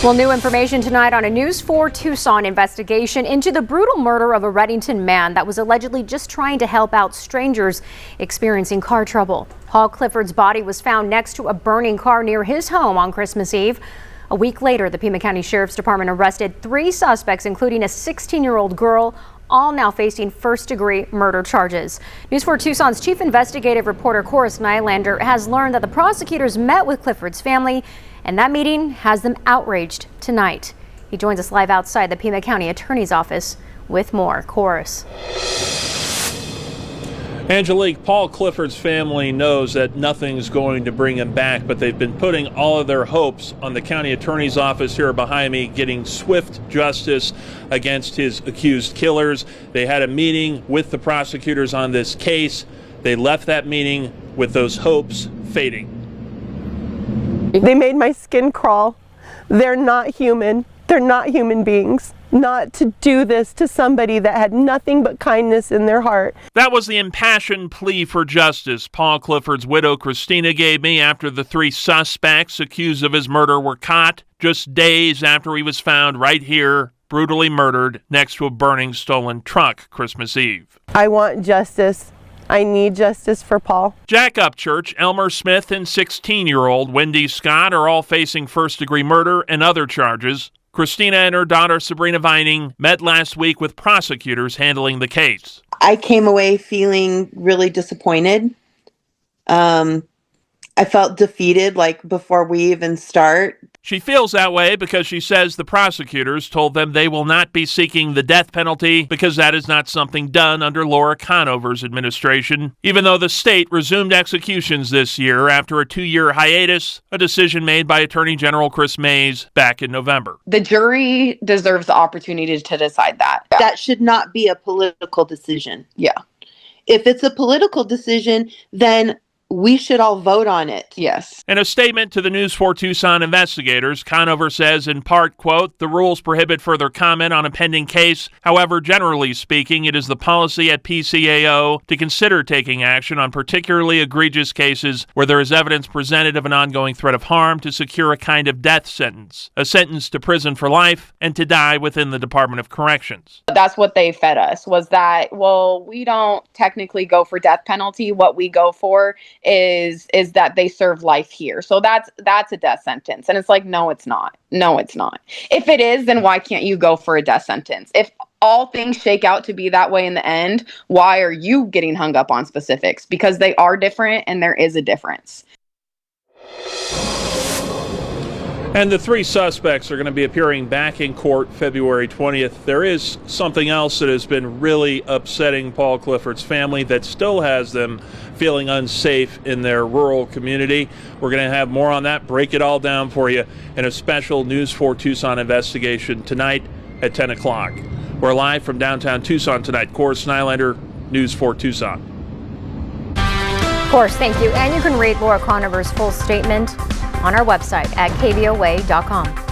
Well, new information tonight on a News 4 Tucson investigation into the brutal murder of a Redington man that was allegedly just trying to help out strangers experiencing car trouble. Paul Clifford's body was found next to a burning car near his home on Christmas Eve. A week later, the Pima County Sheriff's Department arrested 3 suspects, including a 16-year-old girl, all now facing first-degree murder charges. News 4 Tucson's chief investigative reporter Corus Nylander has learned that the prosecutors met with Clifford's family, and that meeting has them outraged tonight. He joins us live outside the Pima County Attorney's Office with more. Corus. Angelique, Paul Clifford's family knows that nothing's going to bring him back, but they've been putting all of their hopes on the county attorney's office here behind me getting swift justice against his accused killers. They had a meeting with the prosecutors on this case. They left that meeting with those hopes fading. They made my skin crawl. They're not human. They're not human beings. Not to do this to somebody that had nothing but kindness in their heart. That was the impassioned plea for justice Paul Clifford's widow Christina gave me after the 3 suspects accused of his murder were caught just days after he was found right here, brutally murdered next to a burning stolen truck Christmas Eve. I want justice. I need justice for Paul. Jack Upchurch, Elmer Smith, and 16-year-old Wendy Scott are all facing first-degree murder and other charges. Christina and her daughter Sabrina Vining met last week with prosecutors handling the case. I came away feeling really disappointed. I felt defeated, like before we even start. She feels that way because she says the prosecutors told them they will not be seeking the death penalty because that is not something done under Laura Conover's administration, even though the state resumed executions this year after a 2-year hiatus, a decision made by Attorney General Chris Mays back in November. The jury deserves the opportunity to decide that. That should not be a political decision. Yeah. If it's a political decision, then we should all vote on it. Yes. In a statement to the News 4 Tucson investigators, Conover says in part, quote, the rules prohibit further comment on a pending case. However, generally speaking, it is the policy at PCAO to consider taking action on particularly egregious cases where there is evidence presented of an ongoing threat of harm to secure a kind of death sentence, a sentence to prison for life and to die within the Department of Corrections. That's what they fed us, was that, well, we don't technically go for death penalty. What we go for is that they serve life here. So that's a death sentence. And it's like, no, it's not. No, it's not. If it is, then why can't you go for a death sentence? If all things shake out to be that way in the end, why are you getting hung up on specifics? Because they are different and there is a difference. And the 3 suspects are going to be appearing back in court February 20th. There is something else that has been really upsetting Paul Clifford's family that still has them feeling unsafe in their rural community. We're going to have more on that, break it all down for you in a special News 4 Tucson investigation tonight at 10 o'clock. We're live from downtown Tucson tonight. Corus Nylander, News 4 Tucson. Corus, thank you. And you can read Laura Conover's full statement on our website at KVOA.com.